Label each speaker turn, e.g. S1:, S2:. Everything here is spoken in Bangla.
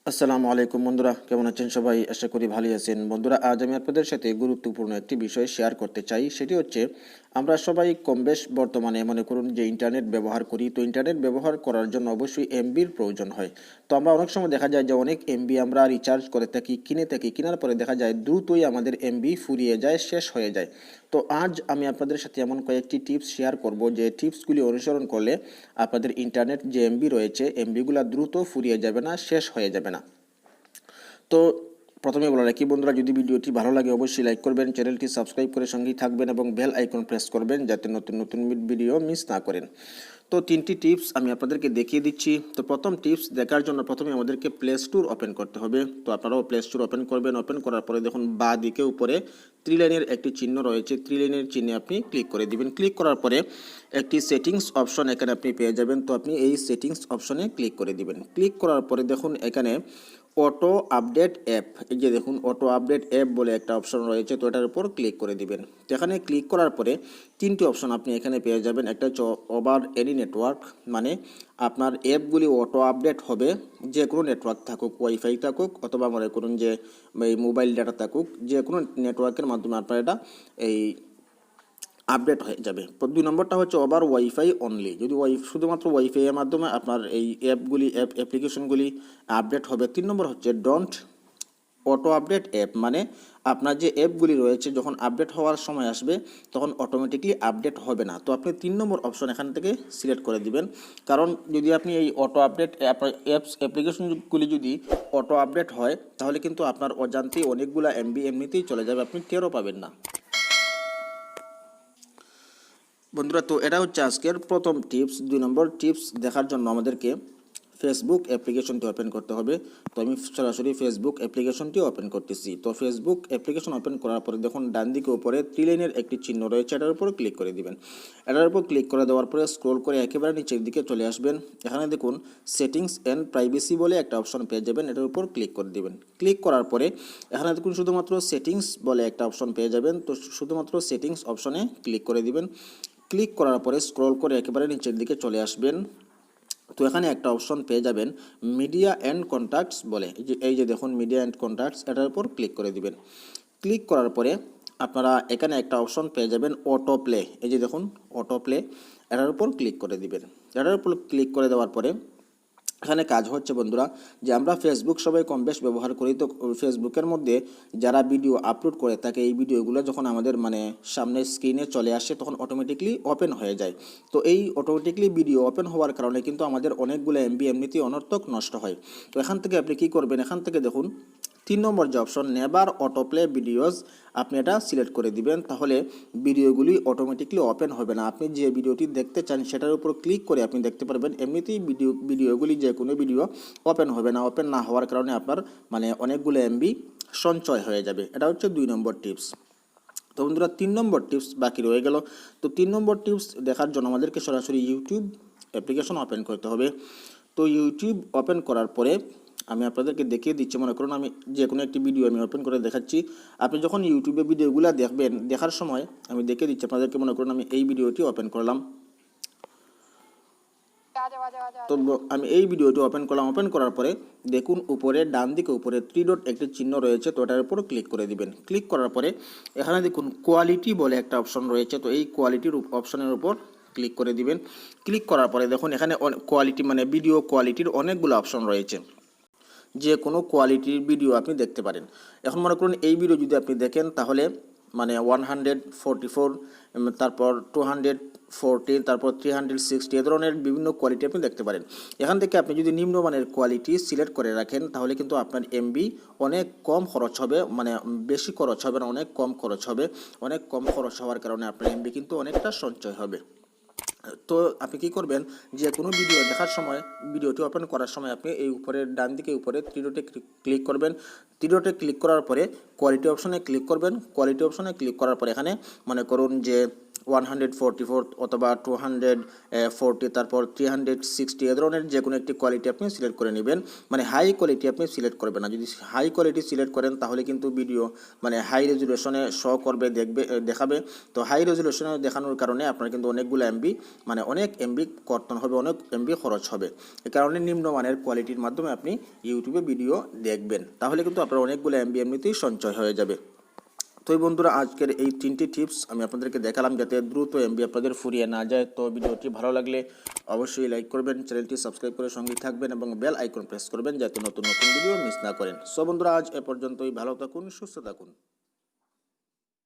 S1: আসসালামু আলাইকুম বন্ধুরা, কেমন আছেন সবাই? আশা করি ভালোই আছেন। বন্ধুরা, আজ আমি আপনাদের সাথে গুরুত্বপূর্ণ একটি বিষয় শেয়ার করতে চাই। সেটি হচ্ছে, আমরা সবাই কমবেশ বর্তমানে মনে করুন যে ইন্টারনেট ব্যবহার করি। তো ইন্টারনেট ব্যবহার করার জন্য অবশ্যই এমবির প্রয়োজন হয়। তো আমরা অনেক সময় দেখা যায় যে অনেক এমবি আমরা রিচার্জ করে থাকি, কিনে থাকি। কেনার পরে দেখা যায় দ্রুতই আমাদের এমবি ফুরিয়ে যায়, শেষ হয়ে যায়। তো আজ আমি আপনাদের সাথে এমন কয়েকটি টিপস শেয়ার করব যে টিপসগুলি অনুসরণ করলে আপনাদের ইন্টারনেট যে এমবি রয়েছে, এমবিগুলো দ্রুত ফুরিয়ে যাবে না, শেষ হয়ে যাবে না। তো প্রথমে বলে রাখি বন্ধুরা, যদি ভিডিওটি ভালো লাগে অবশ্যই লাইক করবেন, চ্যানেলটি সাবস্ক্রাইব করে সঙ্গেই থাকবেন এবং বেল আইকন প্রেস করবেন যাতে নতুন নতুন ভিডিও মিস না করেন। তো তিনটি টিপস আমি আপনাদেরকে দেখিয়ে দিচ্ছি। তো প্রথম টিপস দেখার জন্য প্রথমে আমাদেরকে প্লে স্টোর ওপেন করতে হবে। তো আপনারাও প্লে স্টোর ওপেন করবেন। ওপেন করার পরে দেখুন বাঁ দিকে উপরে 3 লাইনের একটি চিহ্ন রয়েছে। 3 লাইনের চিহ্নে আপনি ক্লিক করে দিবেন। ক্লিক করার পরে একটি সেটিংস অপশন এখানে আপনি পেয়ে যাবেন। তো আপনি এই সেটিংস অপশনে ক্লিক করে দিবেন। ক্লিক করার পরে দেখুন এখানে অটো আপডেট অ্যাপ, এই যে দেখুন অটো আপডেট অ্যাপ বলে একটা অপশন রয়েছে। তো এটার উপর ক্লিক করে দিবেন। এখানে ক্লিক করার পরে তিনটি অপশন আপনি এখানে পেয়ে যাবেন। একটা হচ্ছে ওভার এনি নেটওয়ার্ক, মানে আপনার অ্যাপগুলি অটো আপডেট হবে যে কোনো নেটওয়ার্ক থাকুক, ওয়াইফাই থাকুক অথবা মনে করুন যে এই মোবাইল ডাটা থাকুক, যে কোনো নেটওয়ার্কের মাধ্যমে আপনার এটা এই আপডেট হয়ে যাবে। 2 নম্বরটা হচ্ছে ওভার ওয়াইফাই অনলি, যদি শুধুমাত্র ওয়াইফাই এর মাধ্যমে আপনার এই অ্যাপ্লিকেশনগুলি আপডেট হবে। 3 নম্বর হচ্ছে ডোন্ট অটো আপডেট অ্যাপ, মানে আপনার যে অ্যাপগুলি রয়েছে যখন আপডেট হওয়ার সময় আসবে তখন অটোমেটিকলি আপডেট হবে না। তো আপনি 3 নম্বর অপশন এখান থেকে সিলেক্ট করে দিবেন। কারণ যদি আপনি এই অটো আপডেট অ্যাপ্লিকেশনগুলি যদি অটো আপডেট হয় তাহলে কিন্তু আপনার অজান্তেই অনেকগুলো এমবি এমনিতেই চলে যাবে, আপনি টেরও পাবেন না। বন্ধুরা, তো এটা হচ্ছে আজকের প্রথম টিপস। 2 নম্বর টিপস দেখার জন্য আমাদেরকে ফেসবুক অ্যাপ্লিকেশনটি ওপেন করতে হবে। তো আমি সরাসরি ফেসবুক অ্যাপ্লিকেশনটি ওপেন করতেছি। তো ফেসবুক অ্যাপ্লিকেশন ওপেন করার পরে দেখুন ডান দিকে উপরে 3 লাইনের একটি চিহ্ন রয়েছে, এটার উপর ক্লিক করে দিবেন। এটার উপর ক্লিক করে দেওয়ার পরে স্ক্রল করে একেবারে নিচের দিকে চলে আসবেন। এখানে দেখুন সেটিংস অ্যান্ড প্রাইভেসি বলে একটা অপশন পেয়ে যাবেন, এটার উপর ক্লিক করে দিবেন। ক্লিক করার পরে এখানে দেখুন শুধুমাত্র সেটিংস বলে একটা অপশন পেয়ে যাবেন। তো শুধুমাত্র সেটিংস অপশনে ক্লিক করে দিবেন। ক্লিক করার পরে স্ক্রল করে একেবারে নিচের দিকে চলে আসবেন। তো এখানে একটা অপশন পেয়ে যাবেন মিডিয়া অ্যান্ড কন্ট্যাক্টস বলে, এই যে দেখুন মিডিয়া অ্যান্ড কন্ট্যাক্টস, এটার উপর ক্লিক করে দিবেন। ক্লিক করার পরে আপনারা এখানে একটা অপশন পেয়ে যাবেন অটো প্লে, এই যে দেখুন অটো প্লে, এটার উপর ক্লিক করে দিবেন। এটার উপর ক্লিক করে দেওয়ার পরে এখানে কাজ হচ্ছে বন্ধুরা যে আমরা ফেসবুক সবাই কম বেশ ব্যবহার করি। তো ফেসবুকের মধ্যে যারা ভিডিও আপলোড করে থাকে এই ভিডিওগুলো যখন আমাদের সামনে স্ক্রিনে চলে আসে তখন অটোমেটিকলি ওপেন হয়ে যায়। তো এই অটোমেটিকলি ভিডিও ওপেন হওয়ার কারণে কিন্তু আমাদের অনেকগুলো এমবি এমনিতেই অনর্থক নষ্ট হয়। তো এখান থেকে আপনি কী করবেন, এখান থেকে দেখুন 3 নম্বর যে option never auto play videos, আপনি এটা সিলেক্ট করে দিবেন। তাহলে ভিডিওগুলি অটোমেটিকলি ওপেন হবে না। আপনি যে ভিডিওটি দেখতে চান সেটার উপর ক্লিক করে আপনি দেখতে পারবেন। এমনিতেই ভিডিওগুলি যে কোনো ভিডিও ওপেন হবে না। ওপেন না হওয়ার কারণে আপনার অনেকগুলো এমবি সঞ্চয় হয়ে যাবে। এটা হচ্ছে 2 নম্বর টিপস। তো বন্ধুরা 3 নম্বর টিপস বাকি রয়ে গেল। তো 3 নম্বর টিপস দেখার জন্য আমাদেরকে সরাসরি ইউটিউব অ্যাপ্লিকেশন ওপেন করতে হবে। তো ইউটিউব ওপেন করার পরে আমি আপনাদেরকে দেখিয়ে দিচ্ছি। মনে করুন আমি যে কোনো একটি ভিডিও আমি ওপেন করে দেখাচ্ছি। আপনি যখন ইউটিউবে ভিডিওগুলো দেখবেন, দেখার সময় আমি দেখিয়ে দিচ্ছি আপনাদেরকে। মনে করুন আমি এই ভিডিওটি ওপেন করলাম। তো আমি এই ভিডিওটি ওপেন করলাম। ওপেন করার পরে দেখুন উপরে ডান দিকে উপরে 3 ডট একটি চিহ্ন রয়েছে, তো এটার উপর ক্লিক করে দিবেন। ক্লিক করার পরে এখানে দেখুন কোয়ালিটি বলে একটা অপশন রয়েছে, তো এই কোয়ালিটির অপশনের উপর ক্লিক করে দিবেন। ক্লিক করার পরে দেখুন এখানে কোয়ালিটি ভিডিও কোয়ালিটির অনেকগুলো অপশন রয়েছে, যে কোনো কোয়ালিটির ভিডিও আপনি দেখতে পারেন। এখন মনে করুন এই ভিডিও যদি আপনি দেখেন তাহলে 144, তারপর 240, তারপর 360, এ ধরনের বিভিন্ন কোয়ালিটি আপনি দেখতে পারেন। এখান থেকে আপনি যদি নিম্নমানের কোয়ালিটি সিলেক্ট করে রাখেন তাহলে কিন্তু আপনার এমবি অনেক কম খরচ হবে, বেশি খরচ হবে না, অনেক কম খরচ হবে। অনেক কম খরচ হওয়ার কারণে আপনার এমবি কিন্তু অনেকটা সঞ্চয় হবে। তো আপনি কী করবেন, যে কোনো ভিডিও দেখার সময় ভিডিওটি ওপেন করার সময় আপনি এই উপরের ডান দিকে উপরে 3 ডটে ক্লিক করবেন। 3 ডটে ক্লিক করার পরে কোয়ালিটি অপশনে ক্লিক করবেন। কোয়ালিটি অপশনে ক্লিক করার পরে এখানে মনে করুন যে 144 অথবা 240, তারপর 360, এ ধরনের যে কোনো একটি কোয়ালিটি আপনি সিলেক্ট করে নেবেন। মানে হাই কোয়ালিটি আপনি সিলেক্ট করবেন না। যদি হাই কোয়ালিটি সিলেক্ট করেন তাহলে কিন্তু ভিডিও মানে হাই রেজুলেশনে শো করবে, দেখাবে। তো হাই রেজুলেশনে দেখানোর কারণে আপনার কিন্তু অনেকগুলো এমবি মানে অনেক এমবি কর্তন হবে, অনেক এমবি খরচ হবে। এ কারণে নিম্নমানের কোয়ালিটির মাধ্যমে আপনি ইউটিউবে ভিডিও দেখবেন, তাহলে কিন্তু আপনার অনেকগুলো এমবি এমনিতেই সঞ্চয় হয়ে যাবে। তো এই বন্ধুরা, আজকের এই 3টি টিপস আমি আপনাদেরকে দেখালাম যাতে দ্রুত এমবি আপনাদের ফুরিয়ে না যায়। তো ভিডিওটি ভালো লাগলে অবশ্যই লাইক করবেন, চ্যানেলটি সাবস্ক্রাইব করে সঙ্গে থাকবেন এবং বেল আইকন প্রেস করবেন যাতে নতুন নতুন ভিডিও মিস না করেন। সো বন্ধুরা, আজ এ পর্যন্তই। ভালো থাকুন, সুস্থ থাকুন।